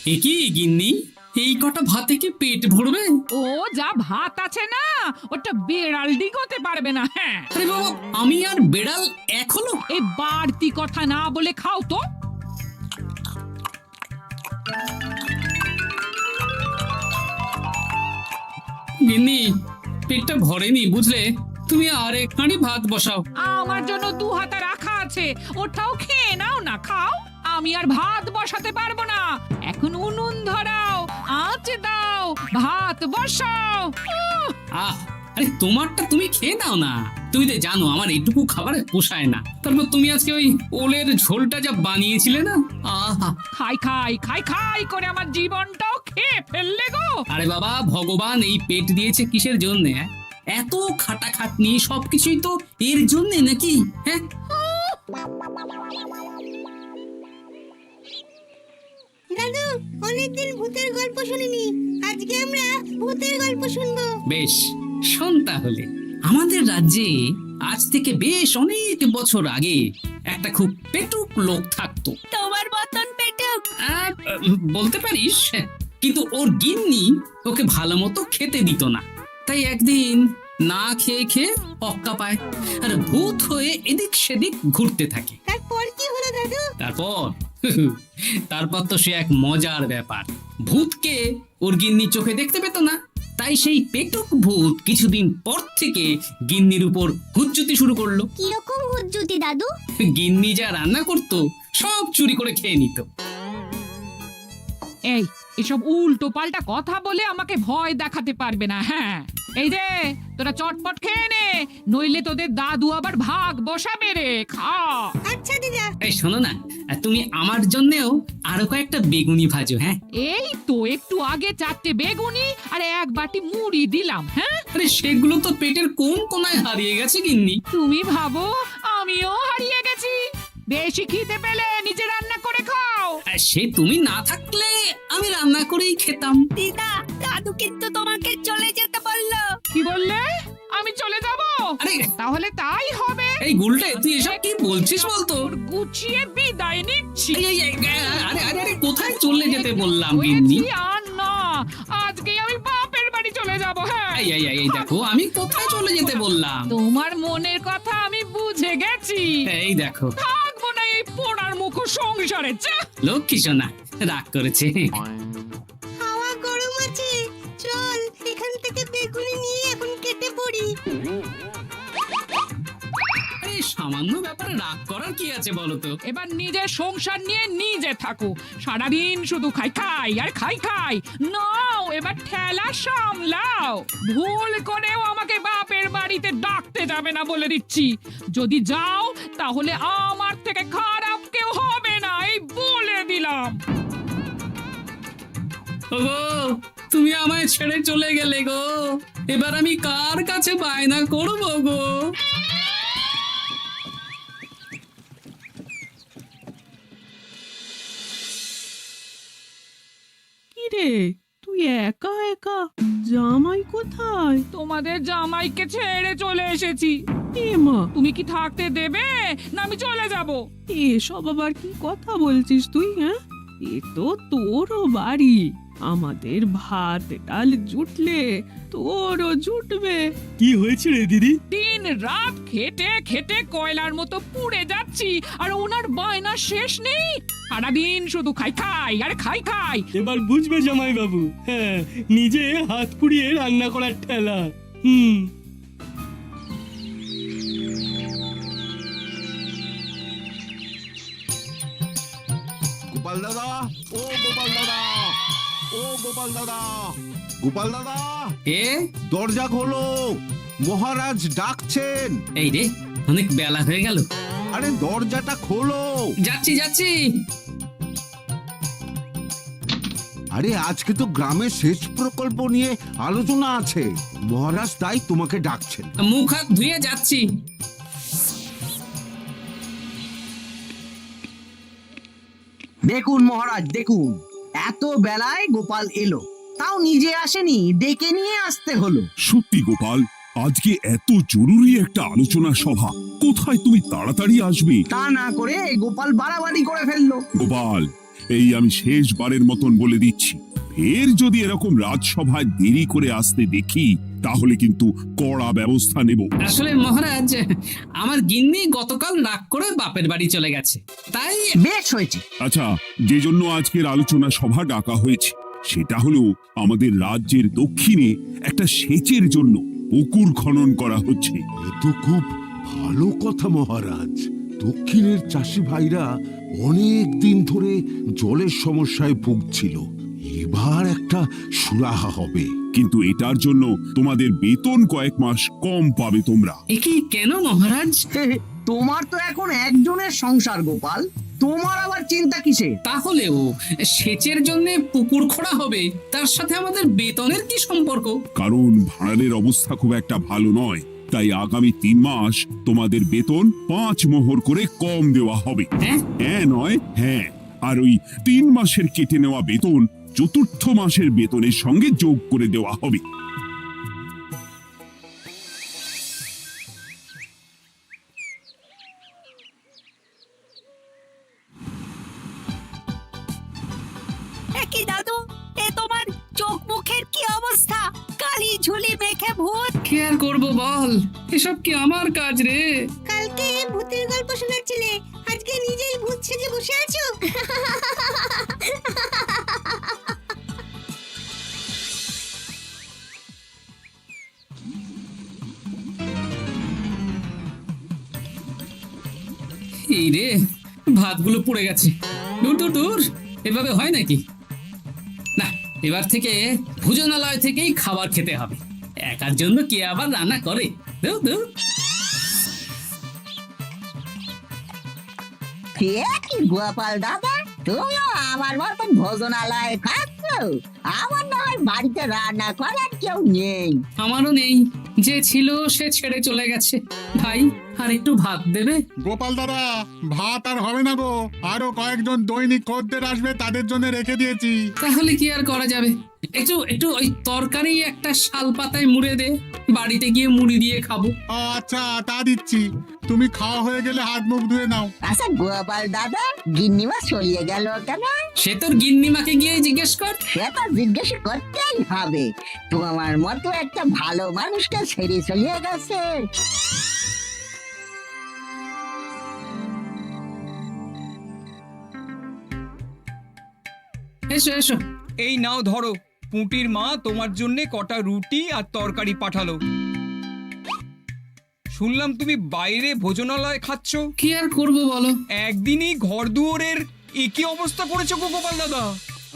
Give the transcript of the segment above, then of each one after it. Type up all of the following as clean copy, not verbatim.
এ কি গিন্নি, এই কটা ভাতে কি পেট ভরবে? ও যা ভাত আছে না, ওটা বেড়াল ডিগোতে পারবে না। হ্যাঁ, আরে বাবা, আমি আর বেড়াল এক হলো? এই বাড়তি কথা না বলে খাও তো। গিন্নি, পেটটা ভরেনি বুঝলে, তুমি আর এক হাঁড়ি ভাত বসাও। আমার জন্য দু হাতা রাখা আছে, ওটাও খেয়ে নাও না, খাও। আমি আর ভাত বসাতে পারবো না, এখন উনুন ধরাও, আঁচ দাও, ভাত বসাও। আহ, আরে তোমারটা তুমি খেয়ে নাও না। তুমি তো জানো আমার এইটুকু খাবার পোষায় না। তারপর তুমি আজকে ওই ওলের ঝোলটা যা বানিয়েছিলে না, আহা। খাই খাই খাই খাই করে আমার জীবনটাও খেয়ে ফেললে গো। আরে বাবা, ভগবান এই পেট দিয়েছে কিসের জন্য? এত খাটাখাটনি সবকিছুই তো এর জন্য নাকি? হ্যাঁ, দাদু, অনেকদিন ভূতের গল্প শুনিনি, আজকে আমরা ভূতের গল্প শুনবো। বেশ, শোন তাহলে। আমাদের রাজ্যে আজ থেকে বেশ অনেক বছর আগে একটা খুব পেটুক লোক থাকতো। তোমার মতন পেটুক? বলতে পারিস, কিন্তু ওর গিন্নি ওকে ভালো মতো খেতে দিত না। তাই একদিন না খেয়ে খেয়ে অক্কা পায় আর ভূত হয়ে এদিক সেদিক ঘুরতে থাকে। তারপর কি হলো দাদু? তারপর তারপর তো সে এক মজার ব্যাপার। ভূতকে ওর গিন্নি চোখে দেখতে পেত না, তাই সেই পেটুক ভূত কিছুদিন পর থেকে গিন্নির উপর হুজ্জুতি শুরু করলো। কিরকম হুজ্জুতি দাদু? গিন্নি যা রান্না করতো সব চুরি করে খেয়ে নিত। এই এসব উল্টো পাল্টা কথা বলে আমাকে ভয় দেখাতে পারবে না। হ্যাঁ, এই যে তোরা চটপট খেয়ে নে, নইলে তোদের দাদু আবার ভাগ বসাবে রে। খা। আচ্ছা দিদা। এই শোনো না, তুমি আমার জন্যেও আরো কয়েকটা বেগুনি ভাজো। হ্যাঁ, এই তো একটু আগে 4টে বেগুনি আর এক বাটি মুড়ি দিলাম। হ্যাঁ, আরে সেগুলো তো পেটের কোন কোনায় হারিয়ে গেছে গিন্নি। তুমি ভাবো আমিও হারিয়ে গেছি? বেশি খিদে পেলে নিজে রান্না করে খাও। আর সে তুমি না থাকলে আমি রান্না করেই খেতাম। দিদা, দাদু কিন্তু তোমাকে চলে যেতে বললো। কি বললে? আমি চলে যাব? আরে তাহলে তাই হবে। এই গুলটে, তুই এসব কি বলছিস বলতো? গুছিয়ে বিদায় নিচ্ছি। আরে আরে আরে, কোথায় চলে যেতে বললাম গিন্নি? হয়েছি আর না, আজকে আমি বাপের বাড়ি চলে যাব। হ্যাঁ, এই দেখো, আমি কোথায় চলে যেতে বললাম? তোমার মনের কথা আমি বুঝে গেছি। এই দেখো, থাকবো না এই পোড়ার মুখ সংসারে। যা। লক্ষ্মী সোনা রাগ করেছে। হাওয়া গরম আছে, চল এখান থেকে বেগুনি নিয়ে এখন কেটে পড়ি। এই সামান্য ব্যাপারে রাগ করার কি আছে বলো তো? এবার নিজের সংসার নিয়ে নিজে থাকো, সারাদিন শুধু খাই খাই আর খাই খাই। নাও এবার ঠেলা সামলাও। ভুল করেও আমাকে বাপের বাড়িতে ডাকতে যাবে না বলে দিচ্ছি। যদি যাও তাহলে আমার থেকে খারাপ কেউ হবে না, এই বলে দিলাম। ওগো, তুমি আমায় ছেড়ে চলে গেলে গো, এবার আমি কার কাছে বায়না করবো গো? কিরে, তুই একা একা? জামাই কোথায়? তোমাদের জামাইকে ছেড়ে চলে এসেছি। এ মা, তুমি কি থাকতে দেবে না আমি চলে যাব? এসব আবার কি কথা বলছিস তুই? হ্যাঁ, এ তো তোরও বাড়ি। আমাদের ভাত ডাল জুটলে তোরও জুটবে। কি হয়েছে রে দিদি? দিন রাত খেটে খেটে কয়লার মতো পুড়ে যাচ্ছি, আর ওনার বায়না শেষ নেই। সারাদিন শুধু খাই খাই আর খাই খাই। এবার বুঝবে জামাই বাবু। হ্যাঁ, নিজে হাত পুড়িয়ে রান্না করার ঠেলা। হুম। গোপাল দাদা, ও গোপাল দাদা, ও গোপাল দাদা, গোপাল দাদা, এ দরজা খোলো, মহারাজ ডাকছেন। এই রে, অনেক বেলা হয়ে গেল। আরে দরজাটা খোলো। যাচ্ছি যাচ্ছি। আরে আজকে তো গ্রামের সেচ প্রকল্প নিয়ে আলোচনা আছে, মহারাজ তাই তোমাকে ডাকছেন। মুখ হাত ধুয়ে যাচ্ছি। দেখুন মহারাজ, দেখুন, এত বেলায় গোপাল এলো, তাও নিজে আসেনি, ডেকে নিয়ে আসতে হলো। সত্যি গোপাল, আজকে এত জরুরি একটা আলোচনা সভা, কোথায় তুমি তাড়াতাড়ি আসবে? তা না করে গোপাল বাড়াবাড়ি করে ফেললো। গোপাল, এই আমি শেষবারের মতন বলে দিচ্ছি, ফের যদি এরকম রাজসভায় দেরি করে আসতে দেখি তাহলে কিন্তু কড়া ব্যবস্থা নেব। আসলে মহারাজ, আমার গিন্নি গতকাল রাগ করে বাপের বাড়ি চলে গেছে, তাই বেশ হয়েছে। আচ্ছা, যে জন্য আজকের আলোচনা সভা ডাকা হয়েছে সেটা হলো আমাদের রাজ্যের দক্ষিণে একটা সেচের জন্য পুকুর খনন করা হচ্ছে। এ তো খুব ভালো কথা মহারাজ। দক্ষিণের চাষি ভাইরা অনেক দিন ধরে জলের সমস্যায় ভুগছিল, এবার একটা সুরাহা হবে। কিন্তু এটার জন্য তোমাদের বেতন কয়েক মাস কম পাবে তোমরা। একি কেন মহারাজ? তোমার তো এখন একজনের সংসার গোপাল, তোমার আবার চিন্তা কিসে? তাহলেও সেচের জন্য পুকুর খোঁড়া হবে, তার সাথে আমাদের বেতনের কি সম্পর্ক? কারণ ভাড়ারের অবস্থা খুব একটা ভালো নয়, তাই আগামী 3 মাস তোমাদের বেতন 5 মোহর করে কম দেওয়া হবে। হ্যাঁ? হ্যাঁ নয় হ্যাঁ। আর ওই 3 মাসের কেটে নেওয়া বেতন 4র্থ মাসের বেতনের সঙ্গে যোগ করে দেওয়া হবে। কি দাদু, এ তোমার চোখ মুখের কি অবস্থা? কালি ঝুলি মেখে ভূত। কি আর করবো বল, এসব কি আমার কাজ রে? কালকে ভূতের গল্প শোনাচ্ছিলে, আজকে নিজেই ভূত সেজে বসে আছো। এই রে, ভাতগুলো পুড়ে গেছে। দূর দূর দূর, এভাবে হয় নাকি? না, এবার থেকে ভোজনালয় থেকেই খাবার খেতে হবে। একার জন্য কে আবার রান্না করে? দূর দূর। কি গোপাল দাদা, তুমিও আমার মতন ভোজনালয়ে খাচ্ছ? আমার না হয় বাড়িতে রান্না করার কেউ নেই। আমারও নেই, যে ছিল সে ছেড়ে চলে গেছে। ভাই, আর একটু ভাত দেবে? গোপাল দাদা, ভাত আর হবে না গো, আরো কয়েকজন দৈনিক খদ্দের আসবে, তাদের জন্য রেখে দিয়েছি। তাহলে কি আর করা যাবে? একটু একটু ওই তরকারি একটা শাল পাতায় মুড়ে দে, বাড়িতে গিয়ে মুড়ি দিয়ে খাবো। আচ্ছা, তা দিচ্ছি। তুমি খাওয়া হয়ে গেলে হাত মুখ ধুয়ে নাও। আচ্ছা গোপাল দাদা, গিন্নিমা চলিয়ে গেল কেন? সে তোর গিন্নিমাকে গিয়ে জিজ্ঞেস কর। সে তো জিজ্ঞেস করতেই হবে, তোমার মতো একটা ভালো মানুষকে ছেড়ে চলিয়ে গেছে। এসো এসো। এই নাও ধরো, পুঁটির মা তোমার জন্য কটা রুটি আর তরকারি পাঠালো। শুনলাম তুমি বাইরে ভোজনালয় খাচ্ছ। কি আর করবো বলো, একদিনই ঘর দুয়ারের একই অবস্থা করেছো গো গোপাল দাদা।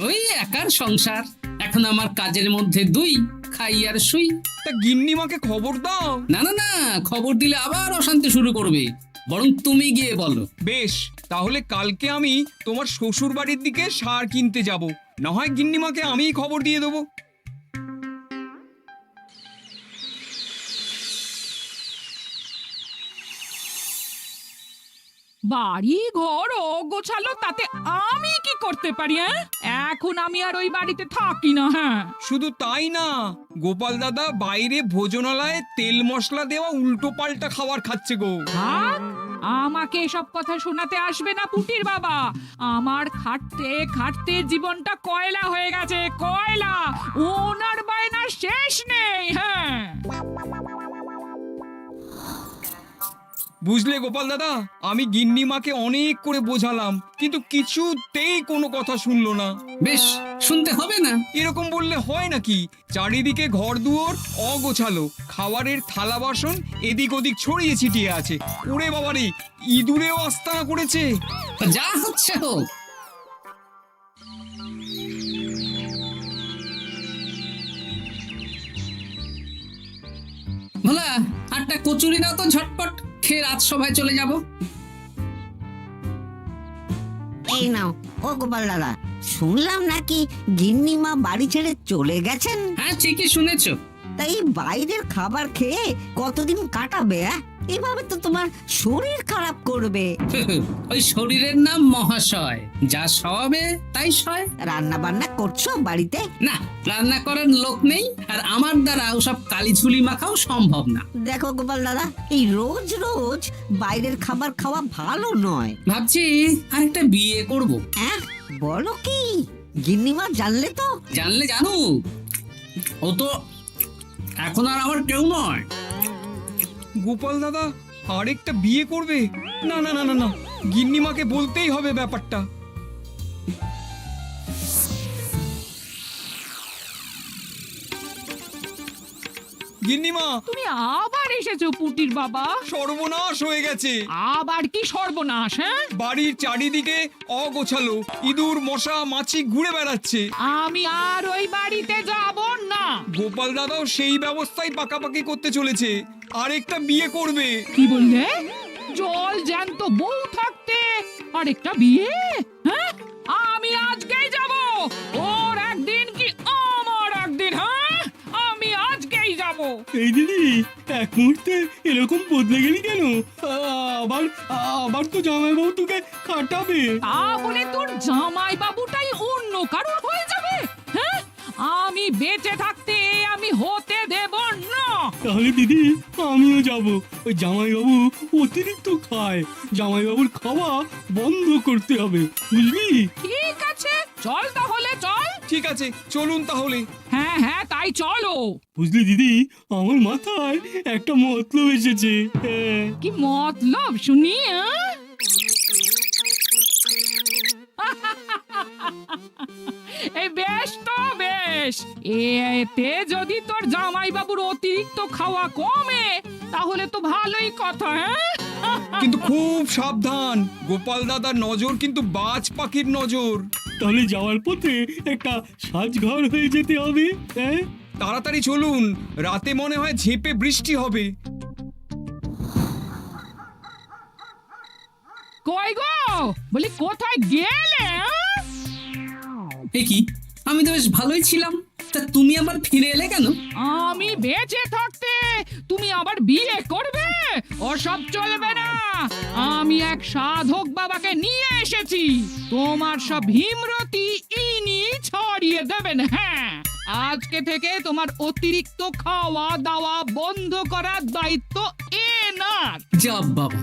ওই একার সংসার, এখন আমার কাজের মধ্যে 2, খাই আর শুই। তা গিন্নিমাকে খবর দাও। না না না, খবর দিলে আবার অশান্তি শুরু করবে, বরং তুমি গিয়ে বলো। বেশ, তাহলে কালকে আমি তোমার শ্বশুর বাড়ির দিকে সার কিনতে যাব, না হয় গিন্নিমাকে আমিই খবর দিয়ে দেবো। বাড়ি ঘর অগোছালো, তাতে আমি কি করতে পারি? এখন আমি আর ওই বাড়িতে থাকি না। হ্যাঁ, শুধু তাই না, গোপাল দাদা বাইরে ভোজনালয়ে তেল মশলা দেওয়া উল্টো পাল্টা খাবার খাচ্ছে গো। থাক, আমাকে এসব কথা শোনাতে আসবে না পুটির বাবা। আমার খাটতে খাটতে জীবনটা কয়লা হয়ে গেছে, কয়লা। ওনার বায়নার শেষ নেই। হ্যাঁ, বুঝলে গোপাল দাদা, আমি গিন্নিমাকে অনেক করে বোঝালাম, কিন্তু কিছুতেই কোনো কথা শুনলো না। বেশ, শুনতে হবে না। এরকম বললে হয় নাকি? চারিদিকে ঘর দুয়ার অগোছালো, খাবারের থালা বাসন এদিক ওদিক ছড়িয়ে ছিটিয়ে আছে। ওরে বাবারে, ইঁদুরেও আস্তানা করেছে। যা হচ্ছে হোক। ভোলা, আটটা কচুরি দাও তো ঝটপট, খেয়ে রাজসভায় চলে যাব। এই নাও। ও গোপাল দাদা, শুনলাম নাকি গিন্নিমা বাড়ি ছেড়ে চলে গেছেন? হ্যাঁ, ঠিকই শুনেছো। তাই বাইরের খাবার খেয়ে কতদিন কাটাবে? এভাবে তো তোমার শরীর খারাপ করবে। ওই শরীরের নাম মহাশয়, যা সবে তাই সয়। রান্না বান্না করছো বাড়িতে? না, রান্না করার লোক নেই, আর আমার দ্বারা ওসব কালিঝুলি মাখাও সম্ভব না। দেখো গোপাল দাদা, এই রোজ রোজ বাইরের খাবার খাওয়া ভালো নয়। ভাবছি আরেকটা বিয়ে করব। হ্যাঁ, বলো কি? গিন্নিমা জানলে তো? জানলে জানুক, ও তো এখন আর আমার কেউ নয়। গোপাল দাদা আরেকটা বিয়ে করবে? না না না না না, গিন্নিমাকে বলতেই হবে ব্যাপারটা। গিন্নিমা, তুমি আবার এসেছো পুটির বাবা। সর্বনাশ হয়ে গেছে। আবার কি সর্বনাশ? হ্যাঁ, বাড়ির চারিদিকে অগোছালো, ইঁদুর মশা মাছি ঘুরে বেড়াচ্ছে। আমি আর ওই বাড়িতে যাব না। গোপাল দাদাও সেই ব্যবস্থাই পাকাপাকি করতে চলেছে, আরেকটা বিয়ে করবে। কি বললে? জল জ্যান্ত বউ থাকতে আরেকটা বিয়ে? হ্যাঁ, আমি আজকেই যাব। ওর একদিন কি আমার একদিন? হ্যাঁ, আমি আজকেই যাব। এই দিদি, এক মুহূর্তে এরকম বদলে গেলি কেন? আবার আবার তো জামাইবাবু তোকে কাটাবে। তা বলে তোর জামাই বাবুটাই অন্য কারোর হয়ে যাবে? হ্যাঁ, আমি বেঁচে থাকতে আমি হতে দেব না। তাহলে দিদি আমিও যাব। ওই জামাইবাবু অতিরিক্ত খায়, জামাইবাবুর খাওয়া বন্ধ করতে হবে, বুঝলি? ঠিক আছে, চল তাহলে চল। ঠিক আছে, চলুন তাহলে। হ্যাঁ হ্যাঁ, তাই চলো। বুঝলি দিদি, আমার মাথায় একটা মতলব এসেছে। হ্যাঁ। কি মতলব শুনি? এই বেশ তো বেশ, এতে যদি তোর জামাই বাবুর অতিরিক্ত খাওয়া কমে তাহলে তো ভালোই কথা। হ্যাঁ, কিন্তু খুব সাবধান, গোপাল দাদার নজর কিন্তু বাজ পাখির নজর। তাহলে যাওয়ার পথে একটা সাজঘর হয়ে যেতে হবে। হ্যাঁ, তাড়াতাড়ি চলুন, রাতে মনে হয় ঝেঁপে বৃষ্টি হবে। কই গো, বলি কোথায় গেলে? এ কি, আমি তো বেশ ভালোই ছিলাম, তা তুমি আবার ফিরে এলে কেন? আমি বেঁচে থাকতে তুমি আবার বিয়ে করবে? ওসব চলবে না। আমি এক সাধক বাবাকে নিয়ে এসেছি, তোমার সব ভীমরতি ইনি ছড়িয়ে দেবেন। হ্যাঁ, আজকে থেকে তোমার অতিরিক্ত খাওয়া দাওয়া বন্ধ করার দায়িত্ব এনার। যা বাবা,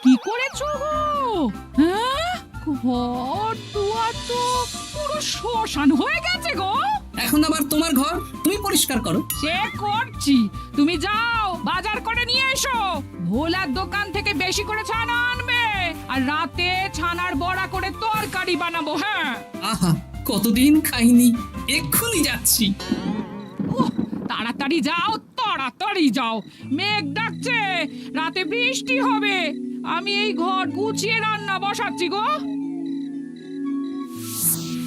কি করেছো গো? হ্যাঁ, ঘর দুয়ার তো পুরো শ্মশান হয়ে গেছে গো। এখন আবার তোমার ঘর তুমি পরিষ্কার করো। সে করছি, তুমি যাও বাজার করে নিয়ে এসো। ভোলার দোকান থেকে বেশি করে ছানা আনবে, আর রাতে ছানার বড়া করে তরকারি বানাবো। হ্যাঁ, আহা, কতদিন খাইনি, এক্ষুনি যাচ্ছি। উহ, তাড়াতাড়ি যাও, তাড়াতাড়ি যাও। মেঘ ডাকছে, রাতে বৃষ্টি হবে। আমি এই ঘর গুছিয়ে রান্না বসাচ্ছি গো।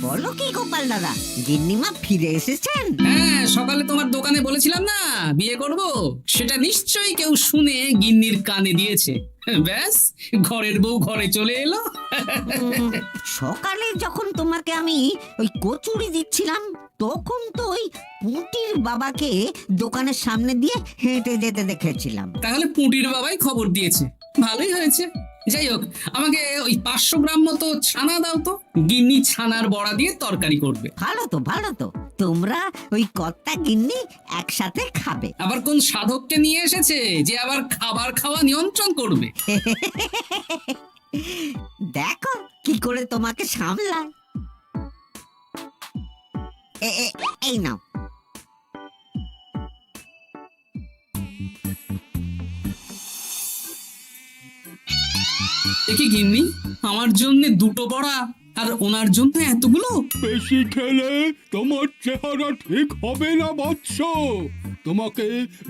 বলো কি গোপাল দাদা, গিন্নিমা ফিরে এসেছেন? হ্যাঁ, সকালে তোমার দোকানে বলেছিলাম না বিয়ে করব, সেটা নিশ্চয়ই কেউ শুনে গিন্নির কানে দিয়েছে। ব্যাস, ঘরের বউ ঘরে চলে এলো। সকালে যখন তোমাকে আমি ওই কচুরি দিচ্ছিলাম, তখন তো ওই পুটির বাবাকে দোকানের সামনে দিয়ে হেঁটে যেতে দেখেছিলাম। তাহলে পুটির বাবাই খবর দিয়েছে, ভালোই হয়েছে। যাই হোক, আমাকে ওই 500 গ্রাম মতো ছানা দাও তো, গিন্নি ছানার বড়া দিয়ে তরকারি করবে। ভালো তো, ভালো তো, তোমরা ওই কর্তা গিন্নি একসাথে খাবে। আবার কোন সাধককে নিয়ে এসেছে যে আবার খাবার খাওয়া নিয়ন্ত্রণ করবে? দেখো কি করে তোমাকে সামলায়। এই নাও। দেখি গিন্নি, আমার জন্য দুটো বড়া আর ওনার জন্য এতগুলো? বেশি খেলে তোমার চেহারা ঠিক হবে না বৎস, তোমাকে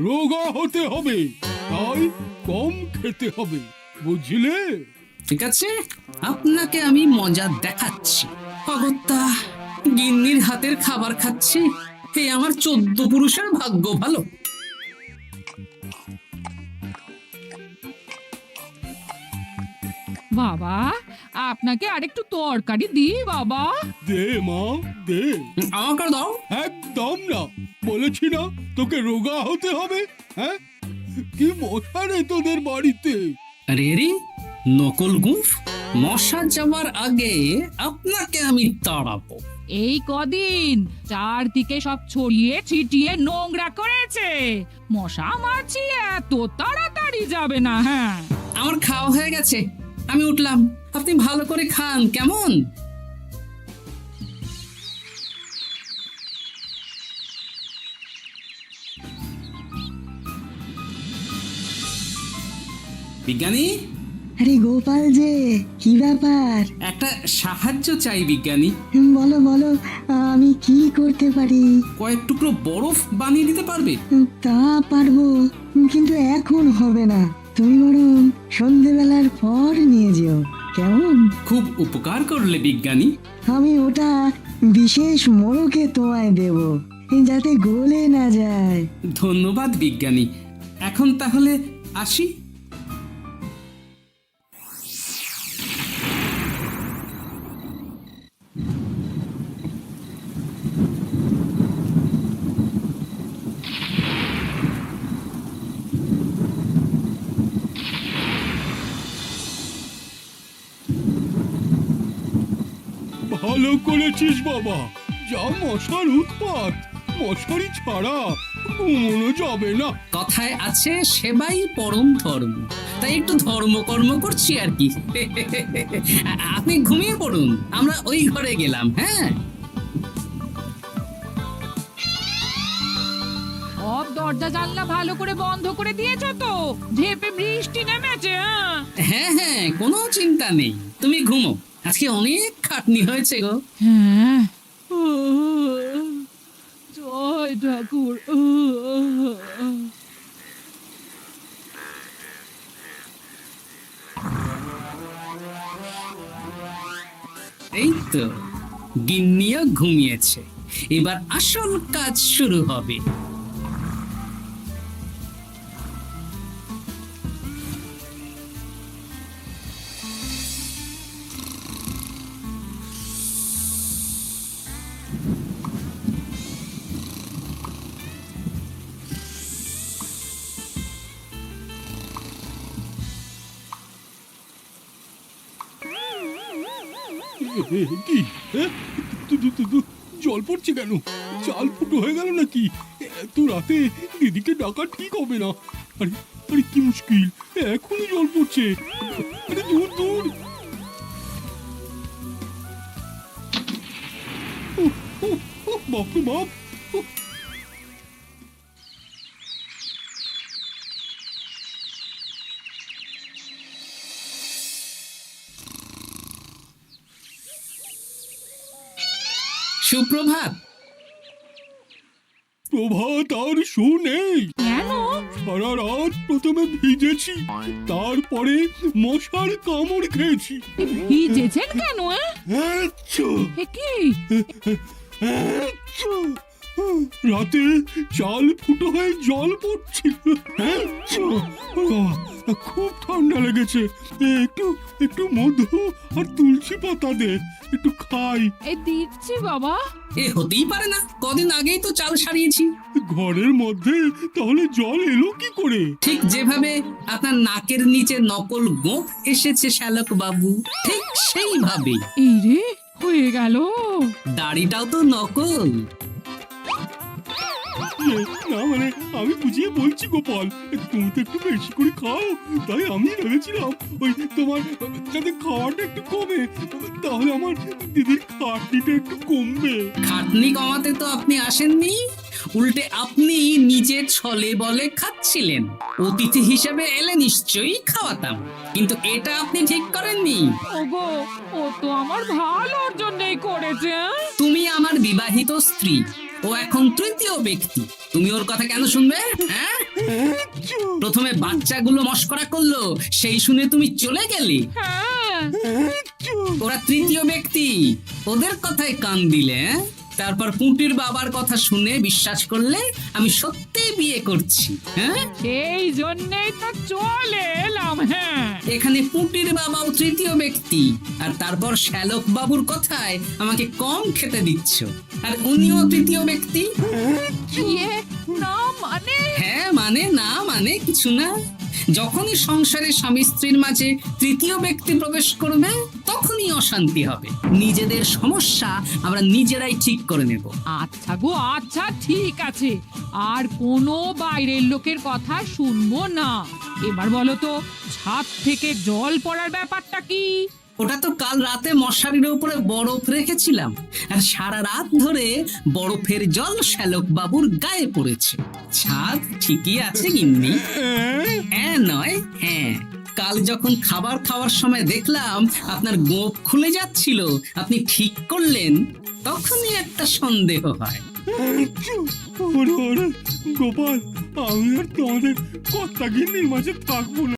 রোগা হতে হবে, তাই কম খেতে হবে, বুঝলে? ঠিক আছে, আপনাকে আমি মজা দেখাচ্ছি। অগত্যা গিন্নির হাতের খাবার খাচ্ছি, এই আমার 14 পুরুষের ভাগ্য ভালো। বাবা, আপনাকে আরেকটু তরকারি দিই বাবা? দে মা, দে। আমাকে দাও। একদম না, বলেছি না তোকে রোগা হতে হবে। হ্যাঁ, কি মশা রে তোদের বাড়িতে। আরে রে নকল গুঁফ, মশা যাওয়ার আগে আপনাকে আমি তাড়াবো। এই কদিন চারদিকে সব ছড়িয়ে ছিটিয়ে নোংরা করেছে, মশা মাছি এত তাড়াতাড়ি যাবে না। হ্যাঁ, আমার খাওয়া হয়ে গেছে, আমি উঠলাম। আপনি ভালো করে খান কেমন? বিজ্ঞানী, আরে গোপাল যে, কি ব্যাপার? একটা সাহায্য চাই বিজ্ঞানী। বলো বলো, আমি কি করতে পারি? কয়েক টুকরো বরফ বানিয়ে দিতে পারবে? তা পারবো, কিন্তু এখন হবে না। তুমি বরং সন্ধেবেলার পর নিয়ে যেও, কেমন? খুব উপকার করলে বিজ্ঞানী। আমি ওটা বিশেষ মোড়কে তোমায় দেব, যাতে গলে না যায়। ধন্যবাদ বিজ্ঞানী, এখন তাহলে আসি। ভালো করেছিস বাবা, যা মশার উৎপাত, মশারি ছাড়া ঘুমোনো যাবে না। কথায় আছে সেবাই পরম ধর্ম, তাই একটু ধর্মকর্ম করছি আর কি। আপনি ঘুমিয়ে পড়ুন, আমরা ওই ঘরে গেলাম। হ্যাঁ, সব দরজা জানলা ভালো করে বন্ধ করে দিয়েছো তো? ঝেপে বৃষ্টি নেমেছে। হ্যাঁ হ্যাঁ, কোনো চিন্তা নেই, তুমি ঘুমো। আজকে অনেক খাটনি হয়েছে গো। হ্যাঁ, জয় ঠাকুর। এই তো গিন্নিও ঘুমিয়েছে, এবার আসল কাজ শুরু হবে। কি জল পড়ছে কেন? চাল ফুটো হয়ে গেল নাকি? এত রাতে দিদিকে ডাকা ঠিক হবে না। আরে আরে কি মুশকিল, এখনই জল পড়ছে। আরে দূর দূর। বাপরে বাপ। সুপ্রভাত। প্রভাত আর শু নেই। কেন? সারা রাত প্রথমে ভিজেছি, তারপরে মশার কামড় খেয়েছি। ভিজেছেন কেন? আচ্ছা, এ কি? আচ্ছা। রাতে চাল ফুটো হয়ে জল পড়ছিল। আচ্ছা, খুব ঠান্ডা লেগেছে। একটু একটু মধু আর তুলসী পাতা দে, একটু খাই। এই দিচ্ছি বাবা। এ হতেই পারে না, কদিন আগেই তো চাল সারিয়েছি। ঘরের মধ্যে তাহলে জল এলো কি করে? ঠিক যেভাবে আপনার নাকের নিচে নকল গোঁফ এসেছে শ্যালক বাবু, ঠিক সেইভাবেই। এই রে, হয়ে গেল। দাড়িটাও তো নকল। না মানে আমি বুঝিয়ে বলছি গোপাল, তুমি তো একটু বেশি করে খাও, তাই আমি ভেবেছিলাম ওই তোমার যাতে খাওয়াটা একটু কমে, তাহলে আমার দিদির খাটনিটা একটু কমবে। খাটনি কমাতে তো আপনি আসেননি, উল্টে আপনি নিজের ছলে বলে খাচ্ছিলেন। অতিথি হিসেবে এলে নিশ্চয়ই খাওয়াতাম, কিন্তু এটা আপনি ঠিক করেননি। ওগো, ও তো আমার ভালোর জন্যই করেছে। তুমি আমার বিবাহিত স্ত্রী, ও এখন তৃতীয় ব্যক্তি, তুমি ওর কথা কেন শুনবে? হ্যাঁ, প্রথমে বাচ্চাগুলো মস্করা করলো, সেই শুনে তুমি চলে গেলে। হ্যাঁ, ওরা তৃতীয় ব্যক্তি, ওদের কথায় কান দিলে। তারপর পুঁটির বাবার কথা শুনে বিশ্বাস করলে আমি সত্যি বিয়ে করছি। হ্যাঁ, সেই জন্যেই তো চলে এলাম। হ্যাঁ, এখানে পুঁটির বাবাও তৃতীয় ব্যক্তি, আর তারপর শ্যালক বাবুর কথায় আমাকে কম খেতে দিচ্ছ, আর উনিও তৃতীয় ব্যক্তি। ইয়ে, না মানে? হ্যাঁ মানে না মানে কিছু না। যখনই সংসারে স্বামী স্ত্রীর মাঝে তৃতীয় ব্যক্তি প্রবেশ করবে তখনই অশান্তি হবে। নিজেদের সমস্যা আমরা নিজেরাই ঠিক করে নেব। আচ্ছা গো আচ্ছা, ঠিক আছে, আর কোনো বাইরের লোকের কথা শুনবো না। এবার বলো তো, ছাদ থেকে জল পড়ার ব্যাপারটা কি? ওটা তো কাল রাতে মশারির উপরে বরফ রেখেছিলাম, আর সারা রাত ধরে বরফের জল শ্যালক বাবুর গায়ে পড়েছে। ছাদ ঠিকই আছে গিন্নি। হ্যাঁ নয় হ্যাঁ, কাল যখন খাবার খাওয়ার সময় দেখলাম আপনার গোঁফ খুলে যাচ্ছিল, আপনি ঠিক করলেন, তখনই একটা সন্দেহ হয়। ওরে ওরে গোপাল, আমি আর তোমাদের কর্তা গিন্নির মাঝে থাকবো না।